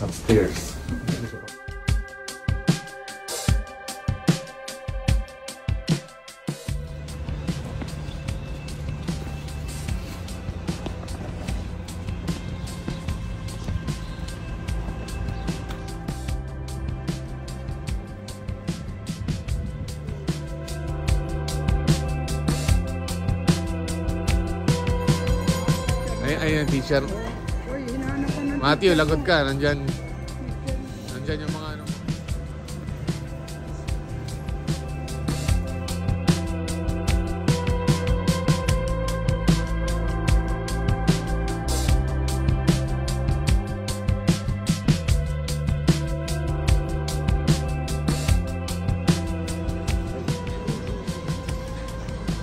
upstairs. Ayan, teacher. Matthew, lagot ka. Nandyan yung mga ano.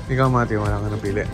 Ikaw, Matthew, wala ka napili.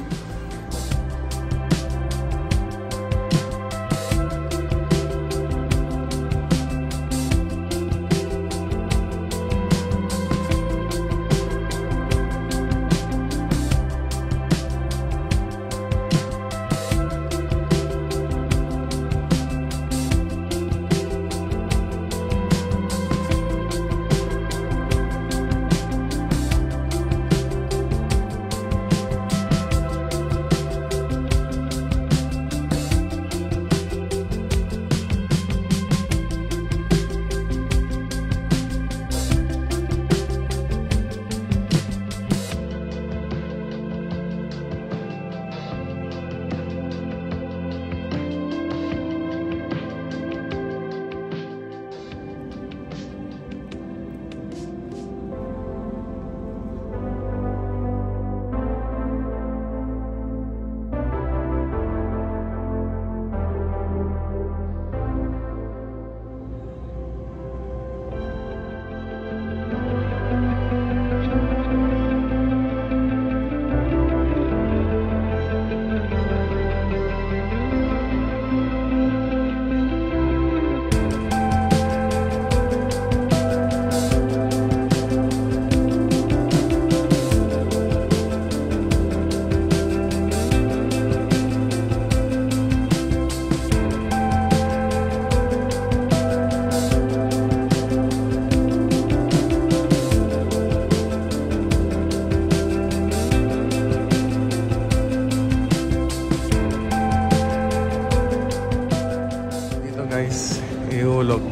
Guys, ihulog.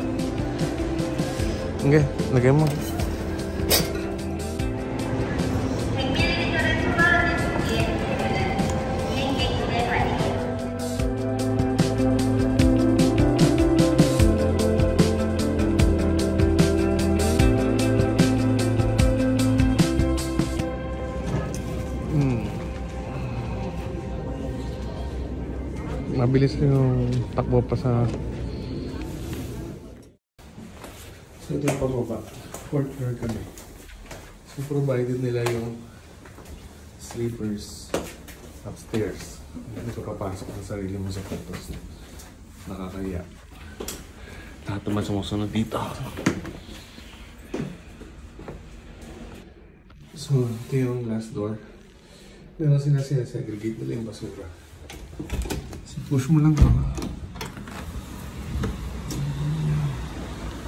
Okay, lagay mo. Mabilis yung takbo pa sa. So ito yung pababa. 4th floor kami. So provided nila yung sleepers upstairs. Hindi ko papasok ang sarili mo sa photos. Nakakaya. Lahat naman sumusunod dito. So ito yung last door. Meron sila segregate nila yung basura. So push mo lang to.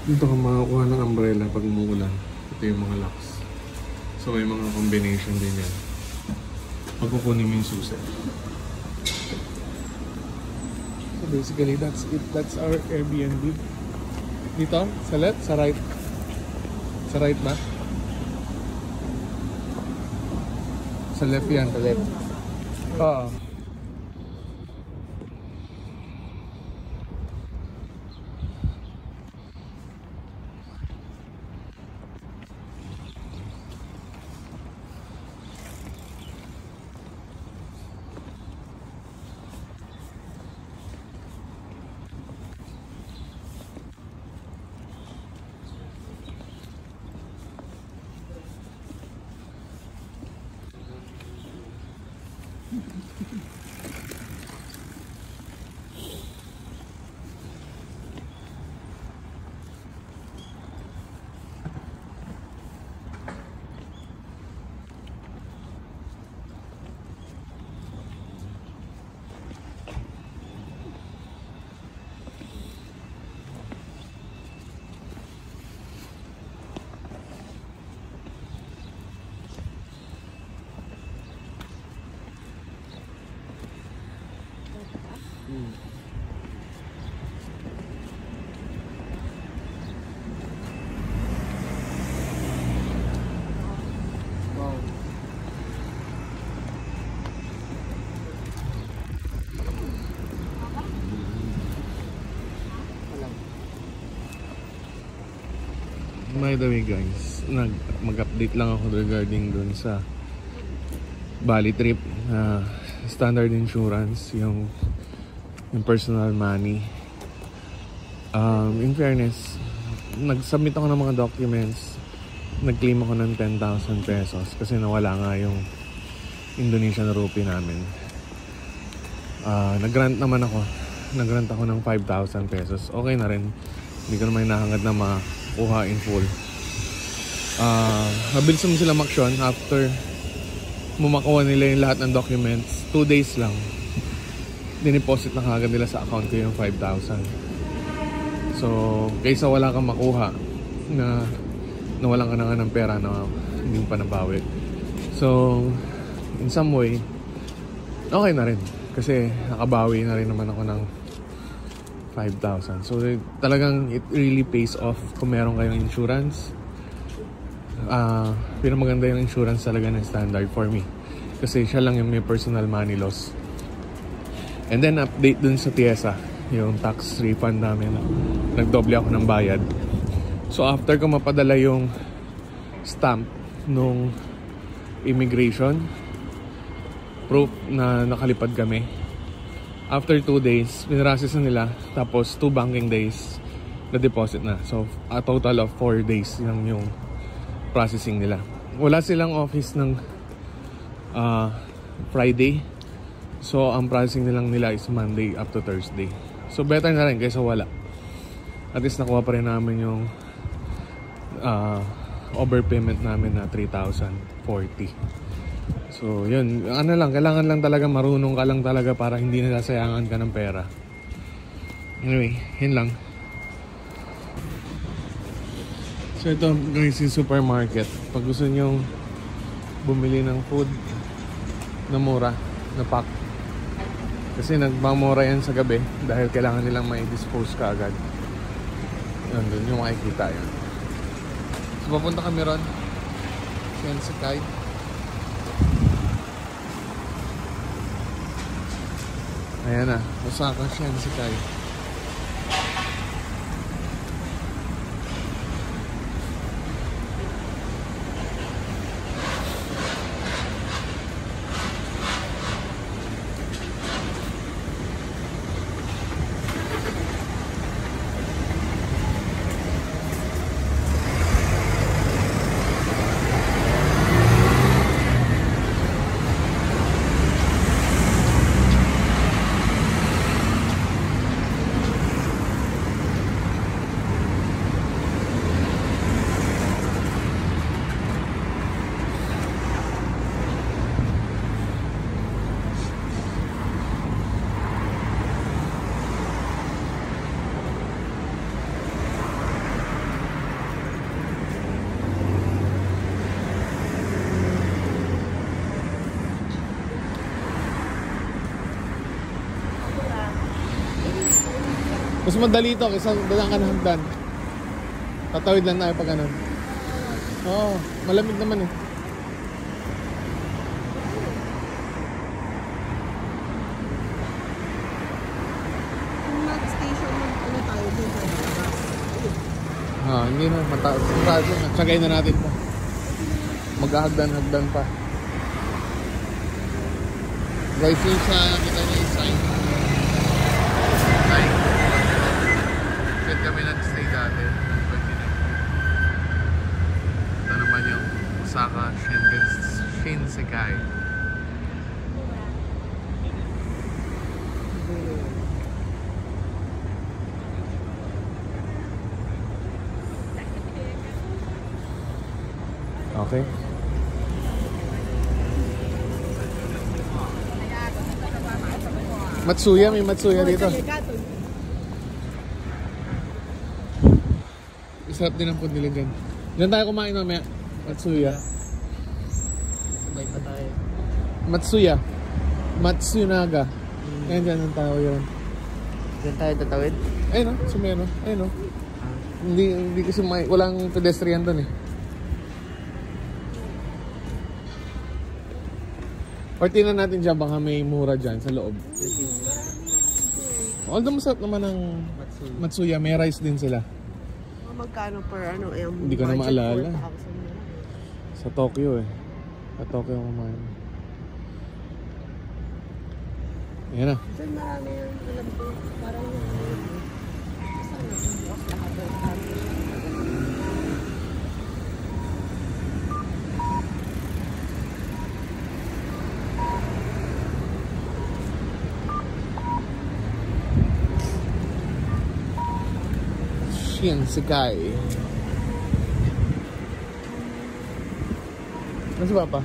Dito ka makakuha ng umbrella pag umuulan. Ito yung mga locks. So may mga combination din yan. Pagkukunin mo yung susi. So basically that's it. That's our Airbnb. Dito? Sa left? Sa right? Sa right ba? Sa left yan. Sa left. Oo. By the way guys, mag-update lang ako regarding dun sa Bali trip. Standard insurance, yung personal money. In fairness, nag-submit ako ng mga documents. Nag-claim ako ng 10,000 pesos kasi nawala nga yung Indonesian rupee namin. Nag-grant naman ako. Nag-grant ako ng 5,000 pesos. Okay na rin. Hindi ko naman hinahangad na makuha in full. Mabilis mo sila maksyon after makuha nila yung lahat ng documents. 2 days lang. Diniposit na kagad nila sa account ko yung 5,000. So, kaysa wala kang makuha na nawalan ka na nga ng pera na hindi mo pa nabawi. So, in some way, okay na rin. Kasi nakabawi na rin naman ako ng 5,000. So, talagang it really pays off kung meron kayong insurance. Pero maganda yung insurance talaga ng Standard for me. Kasi siya lang yung may personal money loss. And then, update dun sa TIESA. Yung tax refund namin. Nagdoble ako ng bayad. So after ko mapadala yung stamp nung immigration proof na nakalipad kami, after 2 days pinrasis na nila, tapos 2 banking days na deposit na. So a total of 4 days lang yung processing nila. Wala silang office ng Friday. So ang processing nilang nila is Monday up to Thursday. So better na rin kaysa wala. At least nakuha pa rin namin yung overpayment namin na 3,040. So yun, ano lang, kailangan lang talaga marunong ka lang talaga para hindi nasasayangan ka ng pera. Anyway, yun lang. So ito guys, yung supermarket. Pag gusto nyo bumili ng food na mura, na pack, kasi nagmamura yan sa gabi dahil kailangan nilang may dispose ka agad. Yun, doon yung makikita yan. So papunta kami ron, Shinsekai. Ayan na, Osaka Shinsekai. Mas madali ito kaysa dalang ka ng hagdan. Tatawid lang tayo pag ganun. Oo, malamig naman eh. Kung mag-station ano tayo dun sa labas? Hindi na, mataas. Tsagay na natin pa. Maghahagdan-hagdan pa. Guys, yung siya, nakita niya yung sign. Kami nag-stay dati. Ito naman yung Osaka Shinsekai. Okay. Matsuya, may Matsuya dito. Sarap din ang food nila dyan. Diyan tayo kumain mamaya. Matsuya. Sabay pa tayo. Matsuya. Matsunaga. Ayan dyan ang tao yun. Diyan tayo tatawid? Ayun o, sumeno. Ayun o. Hindi kasi walang pedestrian doon eh. Or tingnan natin dyan, baka may mura dyan sa loob. Although masarap naman ng Matsuya, may rice din sila. magkano per ano, Hindi ko na budget maalala. 4,000 na. Sa Tokyo eh. Sa Tokyo kumain. Ayan na. Diyan marami yung alam ko. Parang yung sana bukas lahat ng kami. Shinsekai. Ano si Papa?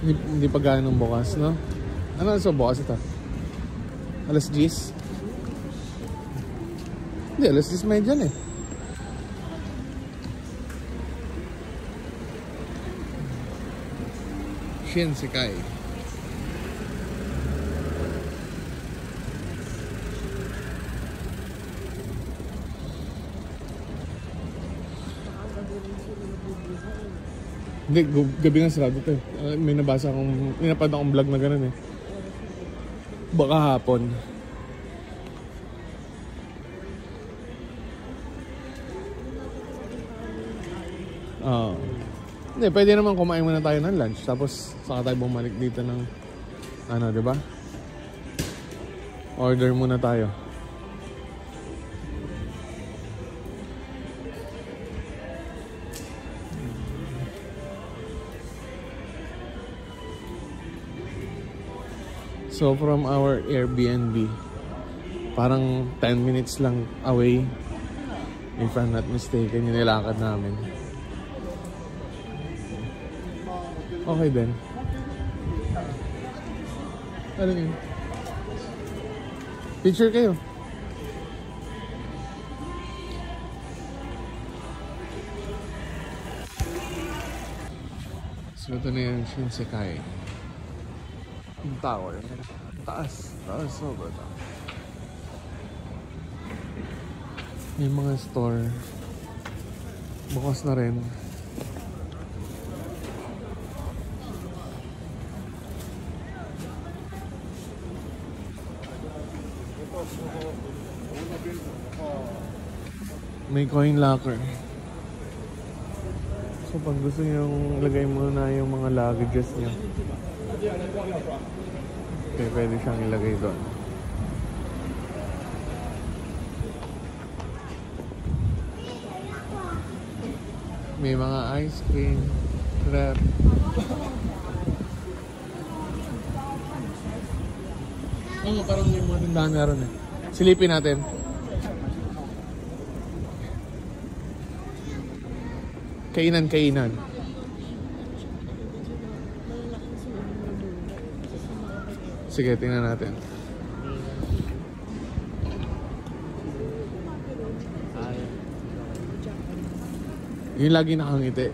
Hindi pa ganong bukas, no? Ano sa bukas ito? Alas 10? Hindi, alas 10 may dyan eh. Shinsekai. Hindi, gabi nga sarado ito eh. May nabasa akong, may napad akong vlog na gano'n eh. Baka hapon. Hindi, pwede naman kumain muna tayo ng lunch. Tapos, saka tayo bumalik dito ng, ano, di ba? Order muna tayo. So from our Airbnb, parang 10 minutes lang away, if I'm not mistaken, yung nilakad namin. Okay din. Ano yun? Picture kayo. So ito na yung Shinsekai. Yung tower. Taas. Taas. Sobrang taas. May mga store. Bukas na rin. May coin locker. So pag gusto nyo lagay muna yung mga luggages nyo, okay, pwede siyang ilagay doon. May mga ice cream, crab. Oo, parang may mga tindahan nga ron eh. Silipin natin. Kainan. Sige, tingnan natin. Yung lagi nakangiti.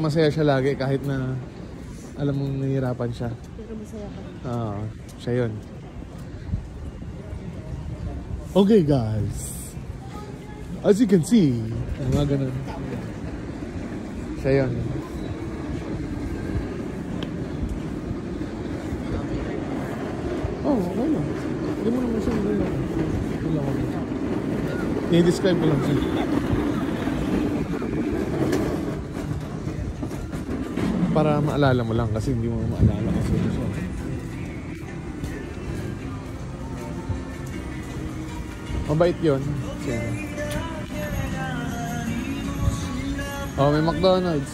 Masaya siya lagi kahit na alam mong nahihirapan siya. Pero masaya ka rin. Oo, siya yun. Okay guys. As you can see, mga ganun. Siya yun. Oh, okay lang. Hindi mo naman siya nilalaman. I-describe ko lang siya. Para maalala mo lang kasi hindi mo maalala kasi ito siya. Mabait yun. Siya. Oh, may McDonald's.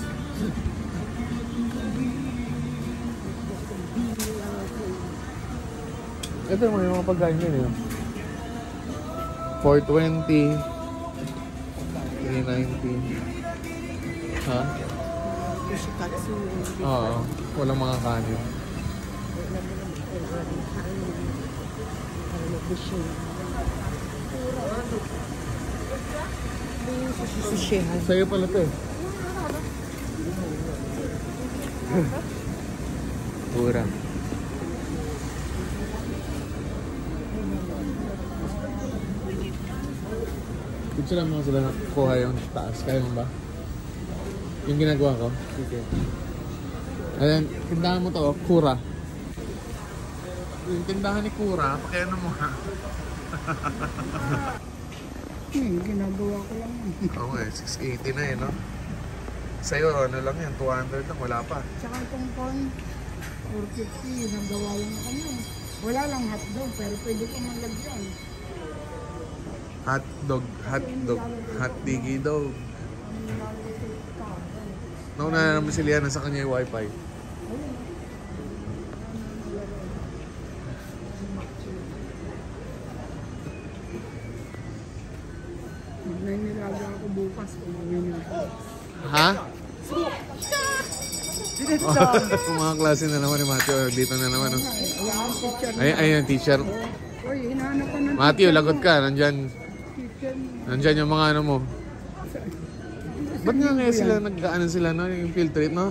Ito yung mga pagkain yun yun. 420. 390. Ha? Kushikatsu. Oo. Walang mga kanin. Sushihan. Sa'yo pala ito eh. Pura. Picture lang mo sila nakuha yung taas. Kaya mo ba? Yung ginagawa ko? Okay. Ayan, tindahan mo to, Kura. Yung tindahan ni Kura, pakiano mo ha? Ginagawa ko lang. Oo eh, 680 na eh, no? Sa'yo, ano lang yan, 200 lang, wala pa. Tsaka itong con, 450, nagawa lang ako niya. Wala lang hotdog, pero pwede ko malagyan. Hotdog, hot diggy dog. Nauna na naman si Liana sa kanya yung wifi. Naninilaga ako bukas kung ano ako. Ha? Kung mga klase na naman ni Matthew, dito na naman. Oh. Ayan, teacher. Uy, hinahanap ko ng Matthew, lagot ka. Nandyan yung mga ano mo. Ba't nga ngayon sila nag-ano sila, no? Yung field trip, no?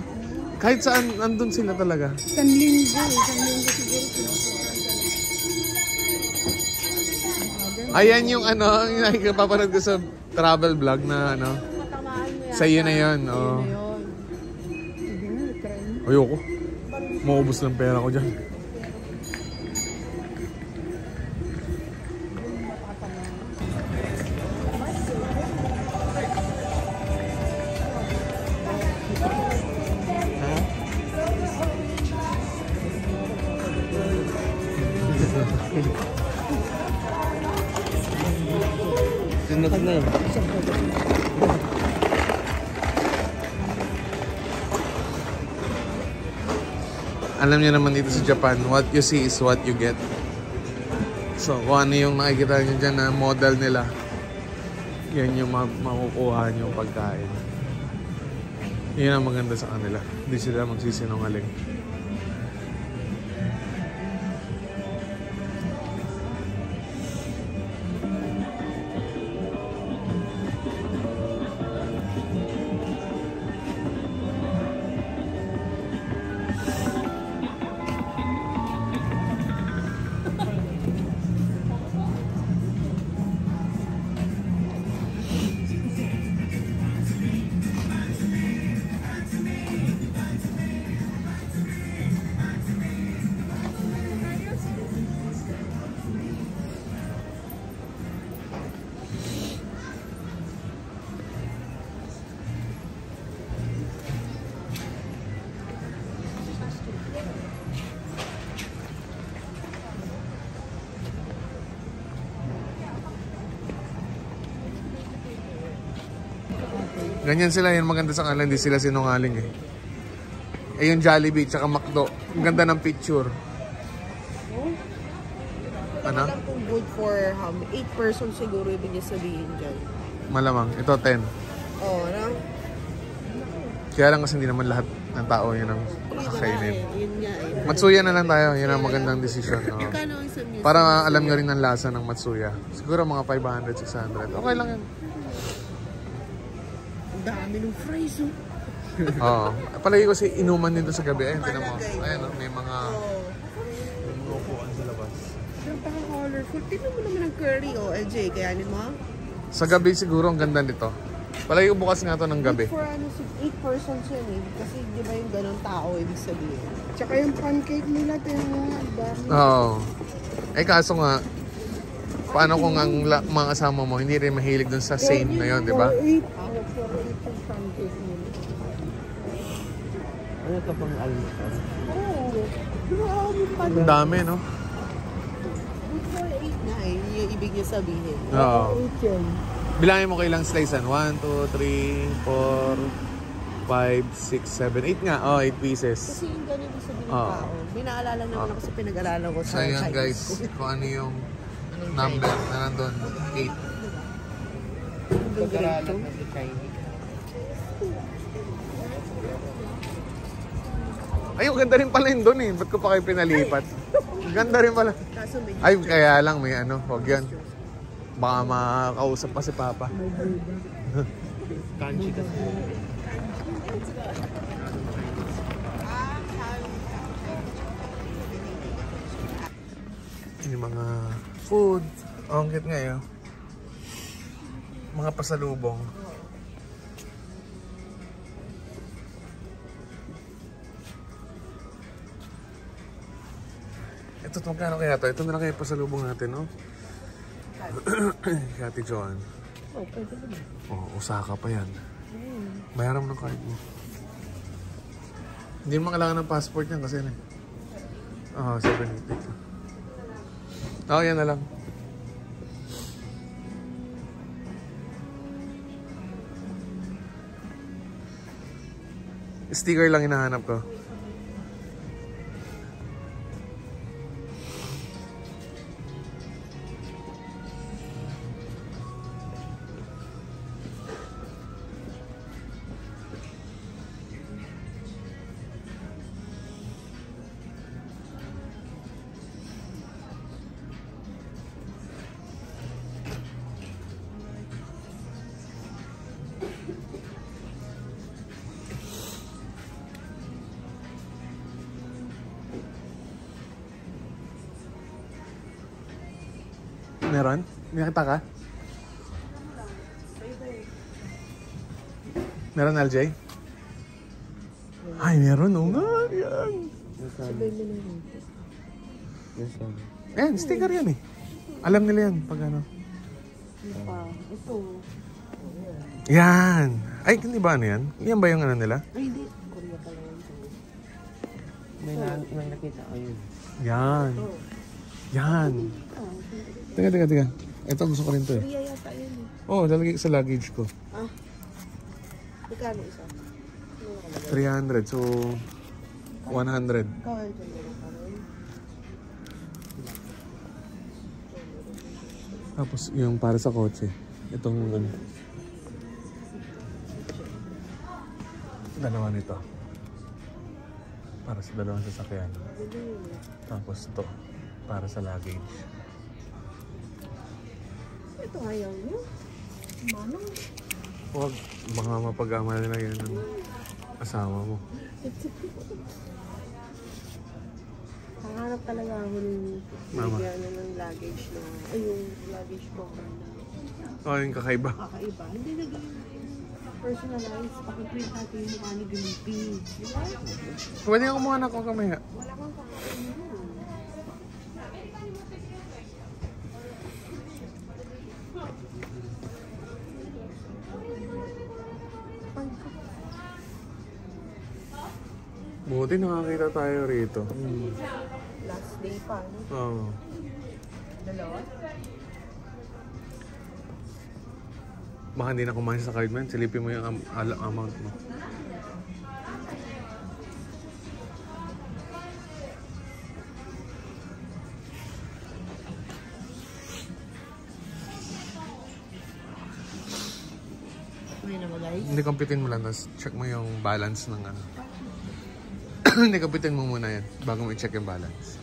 Kahit saan, nandun sila talaga. Isang linggo siguro. Ayan yung ano, yung nakikapapanood ko sa travel vlog na ano. Sa iyo na yun, oh. Sige na, try mo. Ayoko. Maubos lang pera ko dyan. Sinot na. Alam niyo naman dito sa Japan, what you see is what you get. So, kung ano yung nakikita niyo dyan na model nila, yan yung makukuha niyo pagkain. Yun ang maganda sa kanila. Hindi sila magsisinungaling. Ganyan sila, yan maganda sa kanila, hindi sila sinungaling eh. Eh yung Jollibee tsaka McDo, ang ganda ng picture. Ano? Alam kung good for 8 persons siguro ibig niya sabihin dyan. Malamang, ito 10. Oo, na? Kaya lang kasi hindi naman lahat ng tao yun ang kakainin. Yun nga eh. Matsuya na lang tayo, yun ang magandang desisyon. No? Kano ang isang music? Para alam nyo rin ang lasa ng Matsuya. Siguro mga 500, 600. Okay lang yun. Ang dami ng fries oh. Oo. Palagi ko si inuman dito sa gabi. Ayun, tinan mo. Ayun, may mga upuan sa labas. Napaka-colorful. Tignan mo naman ang curry oh, LJ. Kaya mo? Sa gabi siguro ang ganda nito. Palagi ko bukas nga to ng gabi. For ano, 8 persons yun eh. Kasi di ba yung ganong tao ibig sabihin? Tsaka yung pancake nila, tingnan mo nga, ang dami. Oo. Eh kaso nga, paano kung ang mga kasama mo hindi rin mahilig dun sa same na yun, di ba? 4-8 yung pancake nila. Ano ka pang almusal? Oo. Grabe pa. Ang dami, no? For 8 na eh. Yung ibig niya sabihin. Oo. 8 yun. Bilangin mo kailang slicean. 1, 2, 3, 4, 5, 6, 7, 8 nga. Oh, 8 pieces. Kasi yung ganun ibig sabihin ng Oo. tao. May naalala naman ako sa pinag-aralan ko sa So yan Chinese guys, school. kung ano yung number na nandun. 8. Yung grade 2. Ay, ang ganda rin pala yun doon eh. Ba't ko pa kayo pinalipat? Ang ganda rin pala. Kaso may Ay, kaya lang may ano, huwag yan. Baka makakausap pa si Papa. kanji kasi. Yung mga food. Oh, ang cute nga yun. Mga pasalubong. Ito, magkano kaya ito? Ito na lang kaya pasalubong natin, no? Kaya Ate Joan. Oh, pwede naman. Oh, Osaka pa yan. Bayaran mo ng card mo. Hindi mo kailangan ng passport yan kasi yan eh. Oo, 780. Oo, yan na lang. Sticker lang hinahanap ko. Meron? Nakita ka? Meron, LJ? Ay, meron. Oo nga. Yan. Sabay mo na rin. Ayan, sticker yan eh. Alam nila yan pag ano. Ito. Yan. Ay, hindi ba ano yan? Yan ba yung ano nila? Ay, hindi. Korea pala yan. May nakita ko yun. Yan. Yan. Teka. Ito gusto ko rin to eh. Korea yata yun. Oo, lalagay sa luggage ko. Ah. Magkano isa? 300. So, 100. Ikaw ay dyan meron ka rin. Tapos yung para sa kotse. Itong ano. Dalawa nito. Para sa dalawang sasakyan. Tapos ito. Para sa luggage. Ito ayaw niyo. Manong. Huwag. Baka mapag-amal na yan ng asawa mo. Hanganap talaga ako ng Mama. bigyan niya ng luggage na, ay yung luggage ko Oh, yung kakaiba. kakaiba. Hindi na ganyan personalized. Pakiprint natin yung mukha ni Glimpy. Diba? Pwede nga kumuha na ako kamaya. Wala kang kakain yun. Buti nakakita tayo rito. Last day pa, no? Oo. Dalawa? Baka hindi na kumain sa card man. Silipin mo yung amount mo. May naman guys. Hindi, computein mo lang. Tapos check mo yung balance ng ano. Hindi, computein mo muna yan. Bago mo i-check yung balance.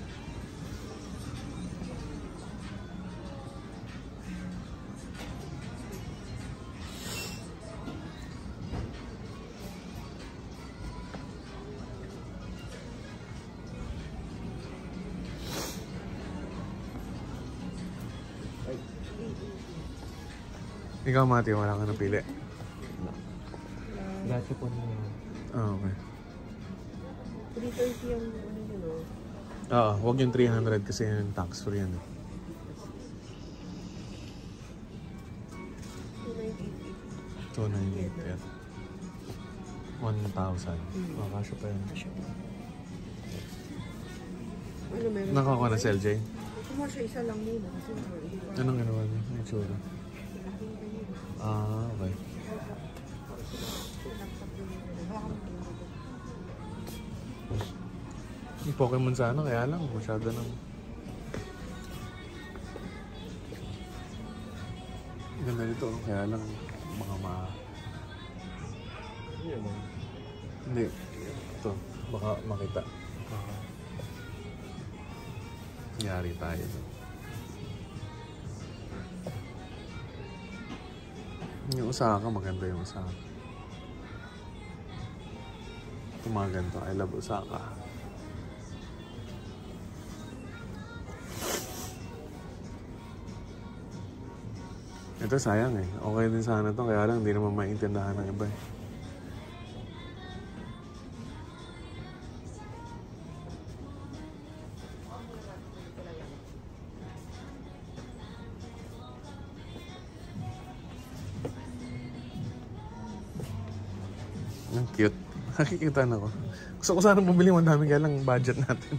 Ikaw, Mati, wala ka napili. Gacho po niya. Ah, okay. 330 yung ano yun, no? Oo, huwag yung 300 kasi yung tax free yan. 298 yan. 1,000. Makakasya pa yan. Ano meron? Nakakuha na si LJ? Kumuha siya isa lang muna kasi hindi ko Anong ginawa niya? May tsura. laking ganyan. Ah, okay. Yung Pokemon sana, kaya lang masyado nang... Ganda dito, kaya lang mga Hindi. Ito, baka makita. Yari tayo. Yung Osaka, maganda yung Osaka. Tumagan to. I love Osaka. Ito sayang eh. Okay din sana to, kaya lang hindi naman maintindahan ng iba eh. Ang cute. Nakikita na ko. Gusto ko sana bumili ng dami, kaya lang budget natin.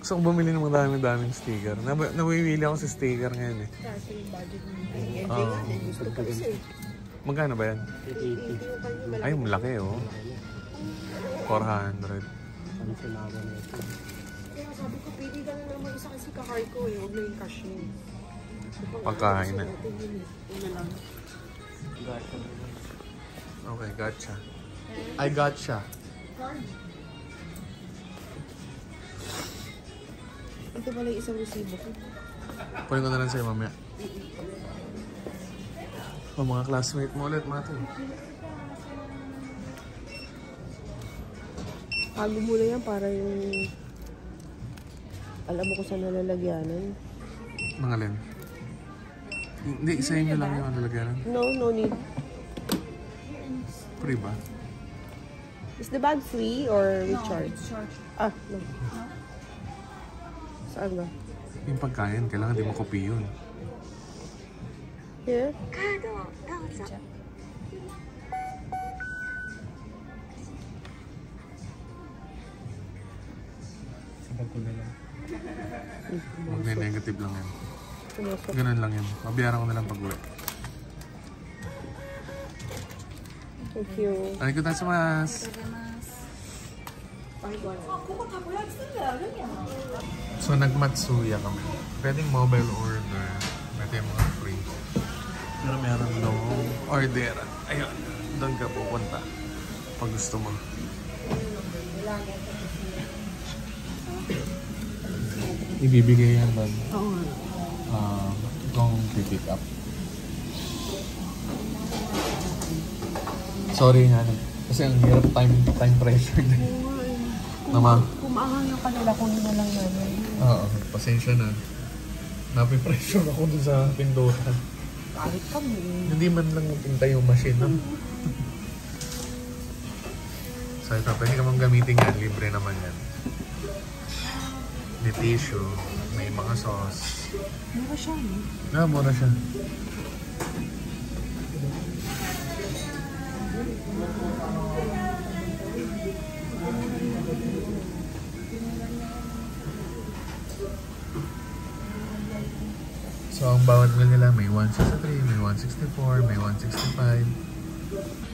Gusto ko bumili ng daming sticker. Nawiwili ako sa sticker ngayon eh. Kasi yung budget mo. Oo. Gusto ko isa eh. Magkano ba yan? 80. Ay, malaki oh. 400. Kaya sabi ko, pili ka na naman isa kasi kakay ko eh. Huwag na yung cash niya. Pagkain na. Una lang. Okay, gotcha. I gotcha. Ito pala yung isang resibo ko. Kunin ko na lang sa'yo mamaya. O, mga classmate mo ulit, Mati. Tago mo na yan para yung... Alam mo kung saan nalalagyanan. Mga len. Hindi, isa inyo lang yung nalagyanan. No need. Free ba? Is the bag free or recharge? Ah, no. Saan ba? Yung pagkain, kailangan di mo copy yun. Here? Sabag ko na lang. Huwag na negative lang yan. Sumusok. Ganun lang yan. Mabiyaran ko na lang pag-uwi. Thank you. Arigatou-gozaimasu. So, nag-Matsuya kami. Pwedeng mobile order. Pwede mga free. Pero meron daw orderan. Ayun. Doon ka pupunta. Pag gusto mo. Ibibigay yan doon. Oo nga. Kung pick up. Sorry nga. Kasi ang hirap time pressure din. Naman. Kung maangang yung kanila, kunin na lang namin. Oo, pasensya na. Napipressure ako dun sa pindutan. Kahit kami. Hindi man lang pintay yung machine, no? So ito, pwede ka mong gamitin yan. Libre naman yan. May tissue, may mga sauce. Mura siya, no? Mura siya. So, ang bawat meal nila may 163, may 164, may 165.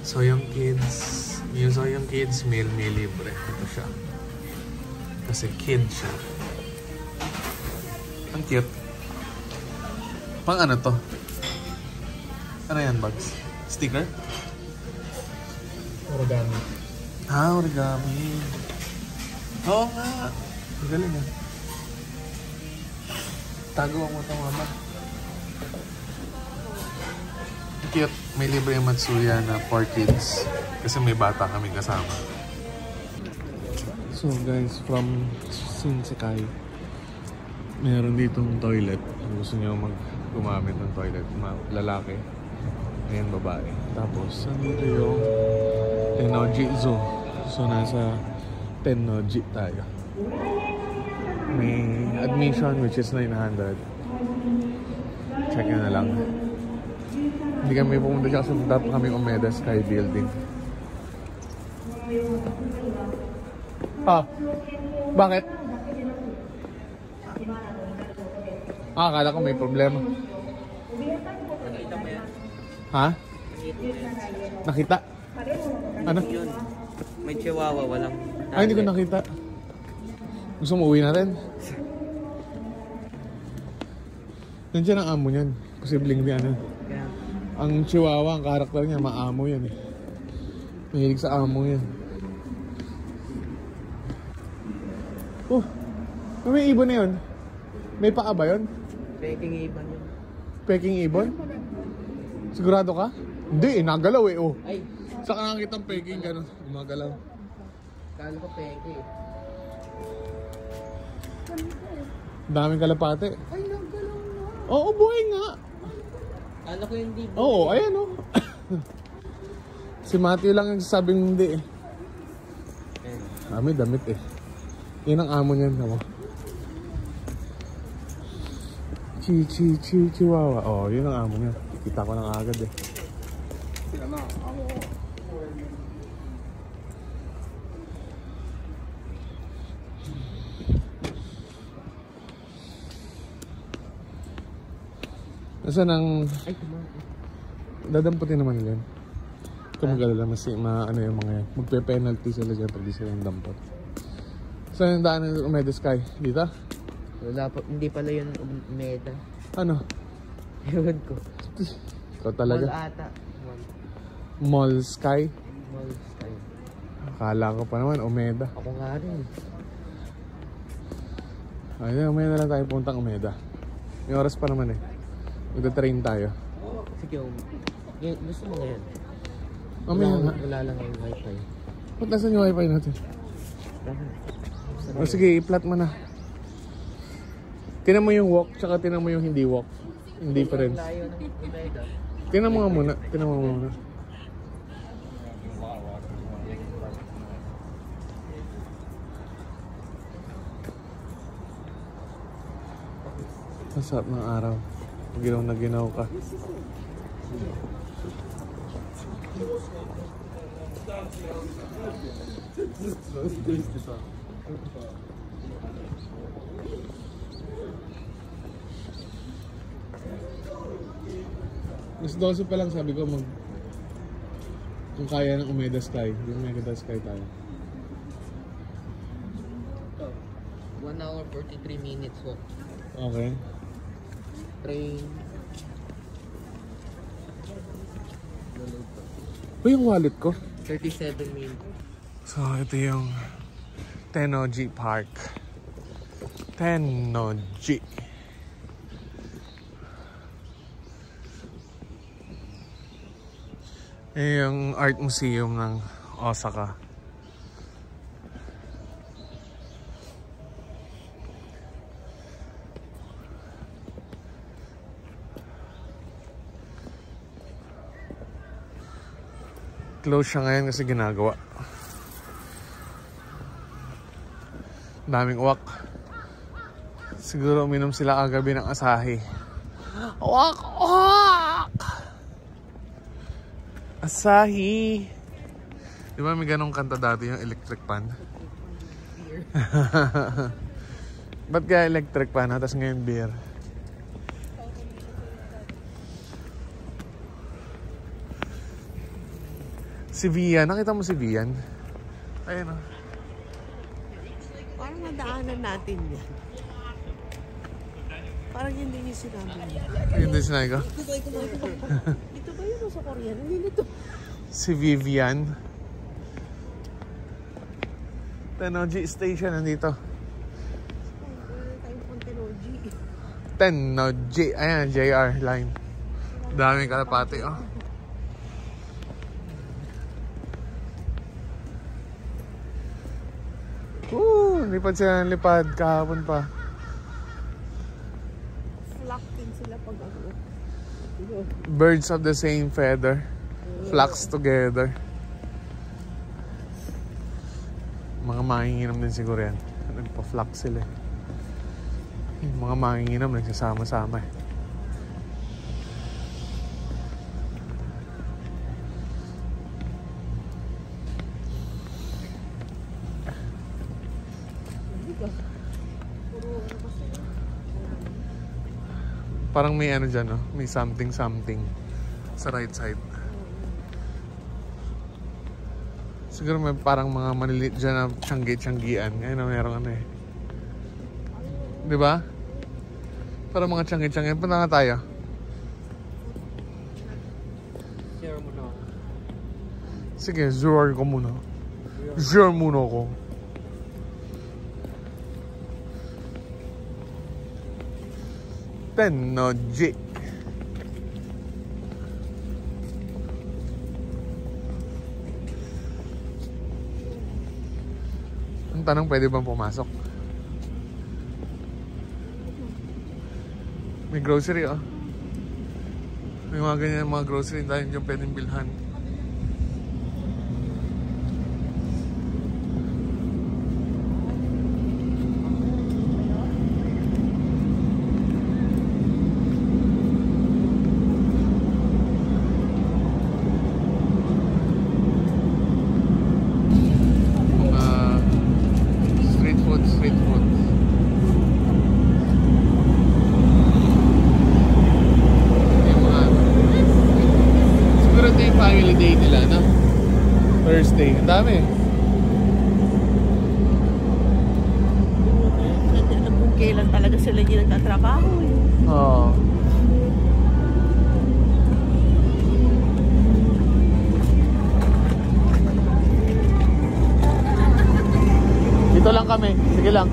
So, yung kids meal may libre. Ito siya. Kasi kid siya. Ang cute. Pang ano to? Ano yan, Bugs? Sticker? Origami. Origami. Oo nga. Magaling ah. Tago mo ito, mama. Cute. May libre yung Matsuya na for kids. Kasi may bata kami kasama. So guys, from Shinsekai, meron ditong toilet. Kung gusto nyo gumamit ng toilet, lalaki. Ayan, babae. Tapos, nandito yung Tennoji Zoo. So, nasa Tennoji tayo. May admission which is 900. Check nyo na lang. Hindi kami pumunta siya kasi punta pa kami Umeda Sky Building. Bakit? Akala ko may problema. Ha? Nakita? Ano? Yun. May chihuahua, walang... Ay, hindi ko nakita. Gusto mo uwi natin? Nandiyan ang amo niyan. Posibleng di ano. Yeah. Ang chihuahua, ang karakter niya, maamo yan eh. Mahilig sa amo yan. Oh, may ibon na yun. May paa ba yun? Peking ibon yun. Peking ibon? Sigurado ka? Hindi, nagalaw eh, oh. Ay, Saka nakakita ang peking gano'n, gumagalaw. kala ko peke. Daming kalapate. Ay, nagalaw na. Oo, buhay nga. Kala ko hindi ba? Oo, ayan o. Si Matthew lang yung sabing hindi eh. May damit eh. Yun ang amo niyan, naman. Chihuahua. Oh, yun ang amo niya. Kita ko na agad eh. Nasaan ang... Ay, kumain. Dadamputin naman nila yun. Kung mag-alala, ano yung mga yan. Magpe-penalty sila dyan pag di sila yung dampot. Saan yung daan ng Omega Sky? Dito? Wala pa, hindi pala yun Meda. Ano? Ewan ko. Ikaw talaga? Mall ata. Mall Sky? Mall Sky. Akala ko pa naman, Omega. Ako nga rin. Ayun, umaya na lang tayo puntang Omega. May oras pa naman eh. Magta-train tayo. Sige, gusto mo ngayon? Mamaya nga. Wala lang yung wifi. Ba't nasan yung wifi natin? O sige, i-plot mo na. Tinan mo yung walk, tsaka tinan mo yung hindi walk. Yung difference. Layo ng Omega. Tinan mo nga muna. Tinan mo muna. Masarap ng araw. Ginaw na ginaw ka. Mas 12 pa lang sabi ko kung kaya ng Omega Sky. Yung Omega Sky tayo. 1 hour 43 minutes walk. Okay. Train. Uy, yung wallet ko. 37 minutes. So, ito yung Tennoji Park. Tennoji. Yung art museum ng Osaka. Close siya ngayon kasi ginagawa. Daming uwak. Siguro uminom sila kagabi ng Asahi. Uwak! Uwak! Asahi! Di ba may ganong kanta dati yung electric pan? Ba't kaya electric pan? Tapos ngayon beer. Si Vian, nakita mo si Vian? Ayun o. Parang nadaanan natin yan. Parang hindi niya sinabi niya. Ayun din sinabi ko. Dito ba yun o sa Korean? Hindi nito. Si Vivian. Tennoji Station nandito. Wala tayong Ponteroji. Tennoji. Ayan, JR line. Daming kalapati oh. Lipad sila ng lipad kahapon pa. Flock din sila pag ano. Birds of the same feather. Flocks together. Mga manginginom din siguro yan. Nagpa-flock sila. Yung mga manginginom nagsasama-sama eh. Parang may ano dyan, no? May something sa right side. Siguro may parang mga maliliit dyan na tiyanggi-tiyanggian. Ngayon na merong ano eh. Diba? Parang mga tiyanggi-tiyanggian. Punta nga tayo. Share mo na ako. Sige, zero ko muna. Zero muna ako. Tennoji. Ang tanong, pwede bang pumasok? May grocery oh. May mga ganyan mga grocery tayo dyan pwedeng bilhan. Street food. Yung mga siguro ito yung family day nila, no? Thursday. Ang dami. Hindi alam kung kailan talaga sila hindi nagtatrabaho eh. Oo. Dito lang kami. Sige lang.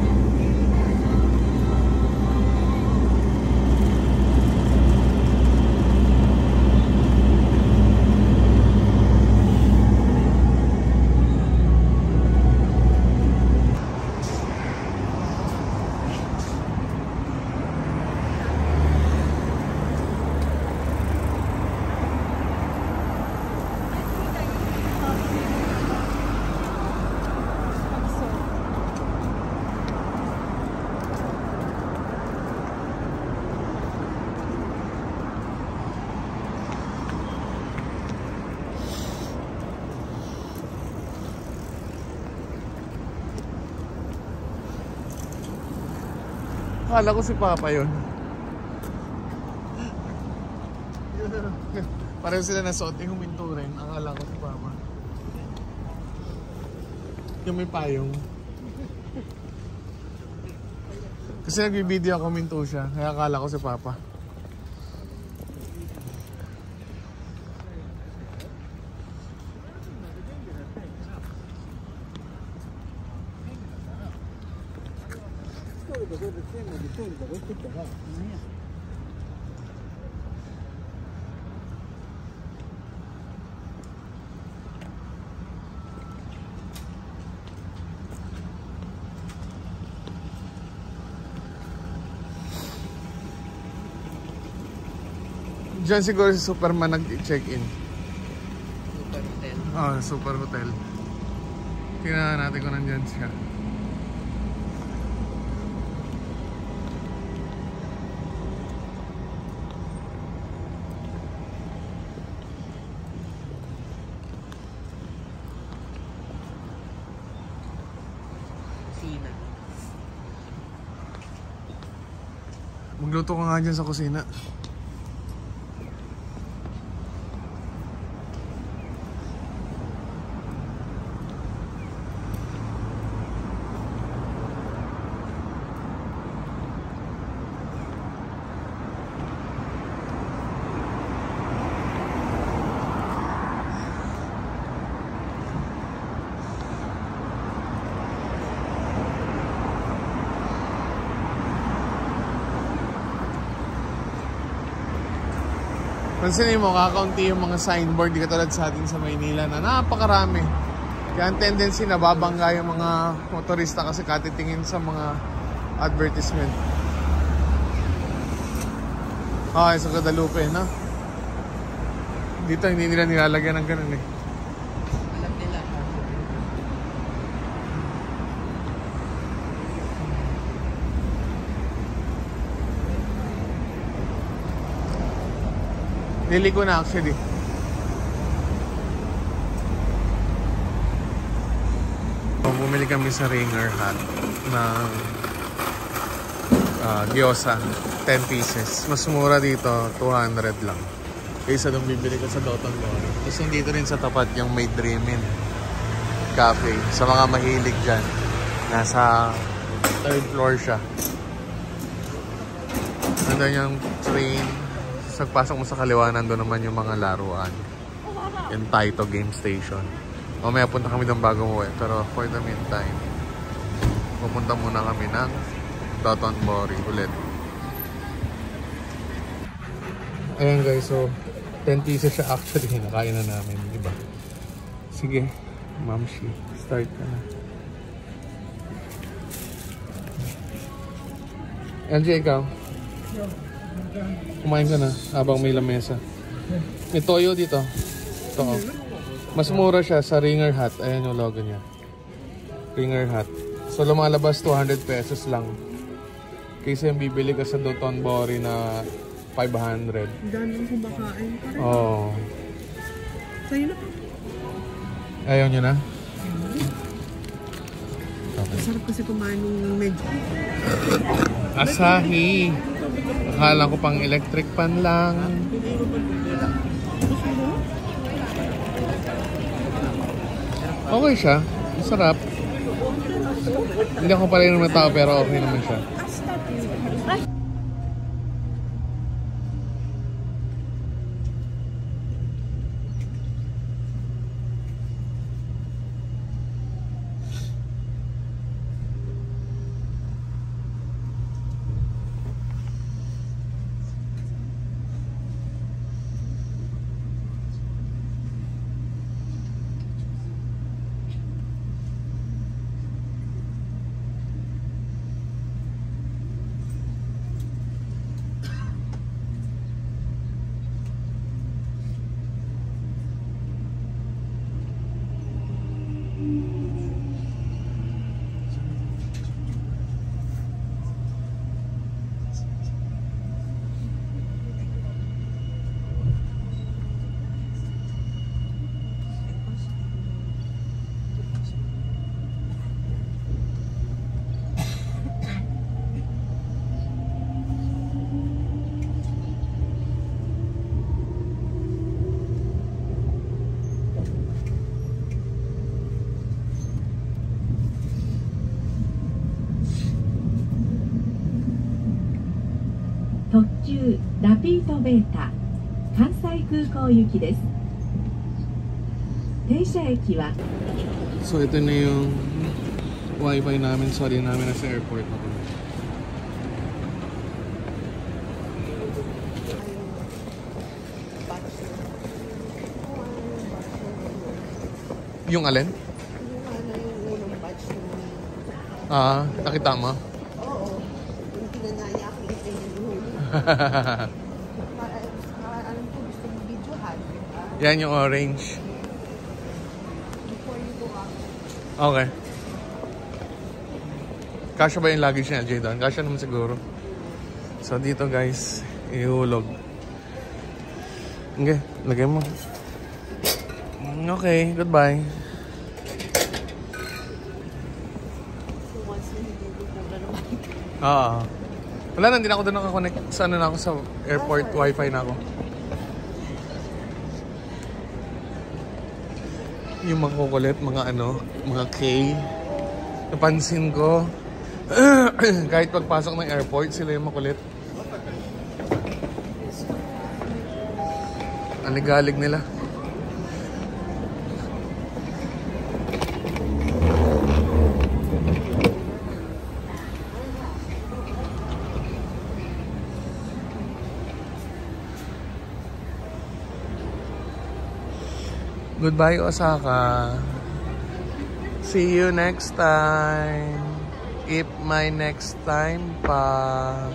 Akala ko si Papa yun. Pareho sila nasuot yung huminto rin. Akala ko si Papa. Yung may payong. Kasi nagbibideo ako, huminto siya. Kaya akala ko si Papa. Diyan siguro si Superman nag-check-in. Super hotel. Oh, Super Hotel. Tingnan natin kung nandyan siya. Kusina. Magluto ka nga dyan sa kusina. Pansinin mo, kakaunti yung mga signboard, di katulad sa atin sa Maynila na napakarami. Kaya ang tendency na babangga yung mga motorista kasi katitingin sa mga advertisement. Okay, sa Guadalupe, no? Dito hindi nila nilalagyan ng ganun eh. Alam nila. Nili ko na actually. Bumili kami sa Ringer Hut ng gyoza, 10 pieces. Mas mura dito, 200 lang. Kaysa nung bibili ko sa Doton Mall. Tapos nandito rin sa tapat yung May Dreamin Cafe. Sa mga mahilig dyan. Nasa 3rd floor siya. Nandun yung train. Pagpasok mo sa kaliwa, nandun naman yung mga laruan. Yung Taito Game Station. Mamaya punta kami doon bago umuwi. Pero for the meantime, pupunta muna kami ng Doton Mori ulit. Ayan guys, so 10 pieces siya actually. Nakain na namin, diba? Sige, Mamshi, start ka na. LJ, ikaw? Kumain ka na habang may lamesa. May toyo dito. Ito. Oh. Mas mura siya sa Ringer Hut. Ayan yung logo niya. Ringer Hut. So lumalabas 200 pesos lang. Kaysa yung bibili ka sa Doton Bori na 500. Daming kumakain pa rin. Oo. Sa'yo na po. Ayaw nyo na? Okay. Masarap kasi kumain ng medyo. Asahi. Akala ko pang electric pan lang. Okay siya. Masarap. Hindi ako pala yung tao pero okay naman siya. Tokyu Rapid Beta 関西空港行きです。停車駅は So ito na yung wifi namin. Sorry namin nasa airport ako. Yung alin? Yung unang batch ng... Ah, nakita mo? Oo. Yung pinanaya akong itingin yung alam ko gusto mong videohan. Yan yung orange. Before you go up. Okay. Kasya ba yung luggage ni LJ doon? Kasya naman siguro. So dito guys, ihulog. Okay, lagay mo. Okay, goodbye. So once na hindi bubura naman. Wala na, hindi na ako doon nakakonect. Sa ano na ako sa airport, wifi na ako. Yung mga kukulit, mga ano, mga K. Napansin ko, kahit pagpasok ng airport, sila yung makulit. Aligalig nila. Goodbye, Osaka. See you next time. If my next time pa.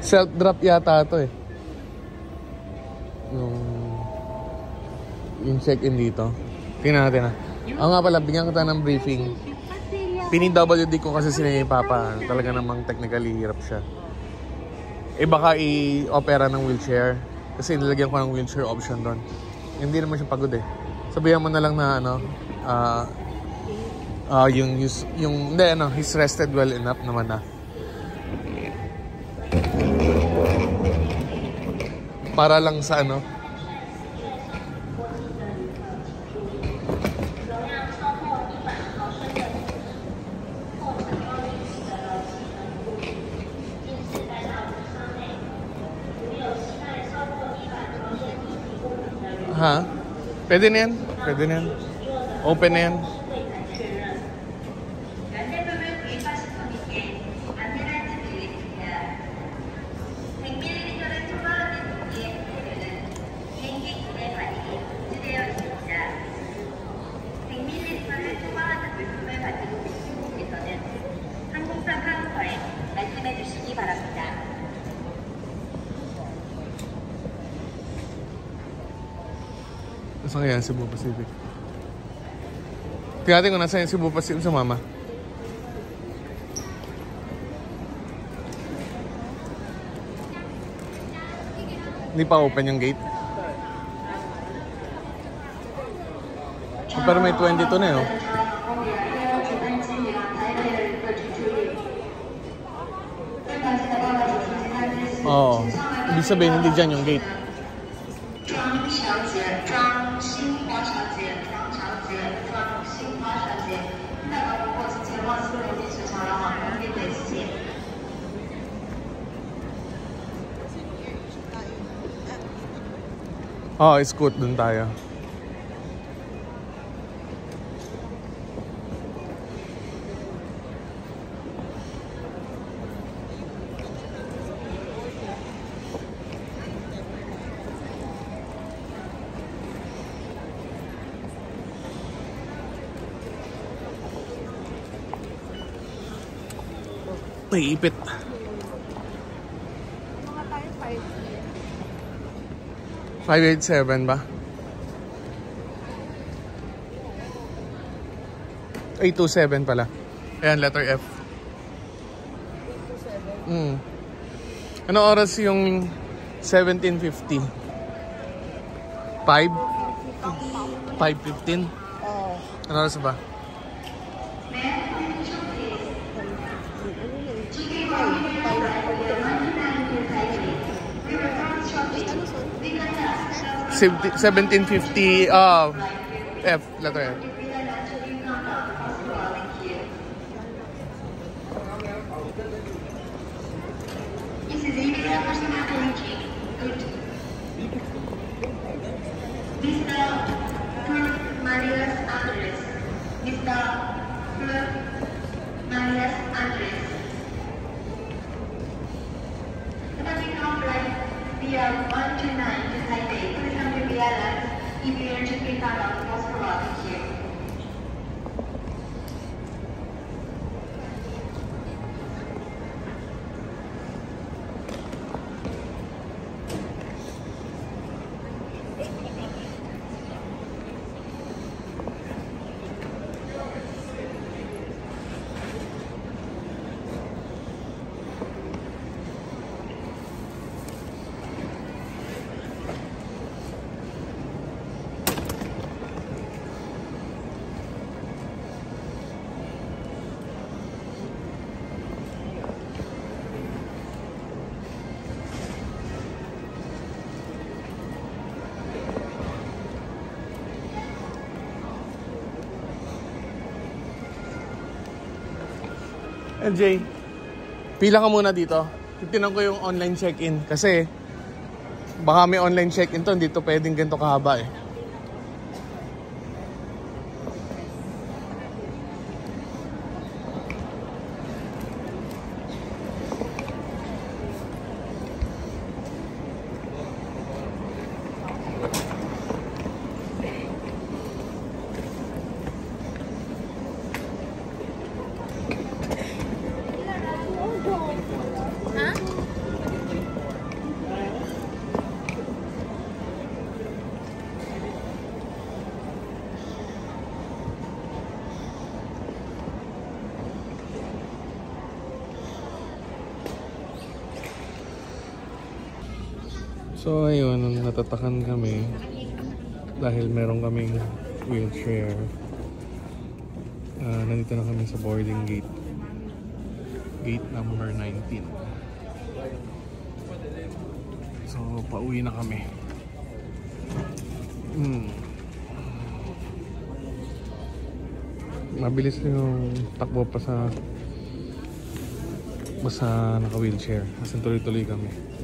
Self-drop yata ito eh. Yung check-in dito. Tingnan natin ah. Oo nga pala, bigyan kita ng briefing. Pini-WD ko kasi sila yung papa. Talaga namang technically hirap siya. Eh baka i-opera ng wheelchair. Kasi nilagyan ko ng wheelchair option doon. Hindi naman siya pagod eh. Sabihan mo na lang na ano, hindi ano, he's rested well enough naman na. Para lang sa ano, ha? Pwede na yan. Pwede na yan. Open na yan. Saan kaya Cebu Pacific? Tingnan ko nasa yung Cebu Pacific sa mama. Hindi pa open yung gate. Oh, pero may 22 na yun. Oo. Ibig sabihin, hindi dyan yung gate. Oo, scoot dun tayo. Naiipit. Mga tayo 587 ba? 827 pala. Ayan, letter F. 827? Ano oras yung 1750? 5? 5:15? Oo. Ano oras ba? Ano, 1750 F, letter F. LJ, pila ka muna dito. Titinan ko yung online check-in kasi baka may online check-in to, hindi to pwedeng ganito kahaba eh. So ayun, natatakan kami dahil meron kaming wheelchair. Nandito na kami sa boarding gate. Gate number 19. So pauwi na kami. Mabilis yung takbo pa sa basta naka-wheelchair. Kasi tuloy-tuloy kami.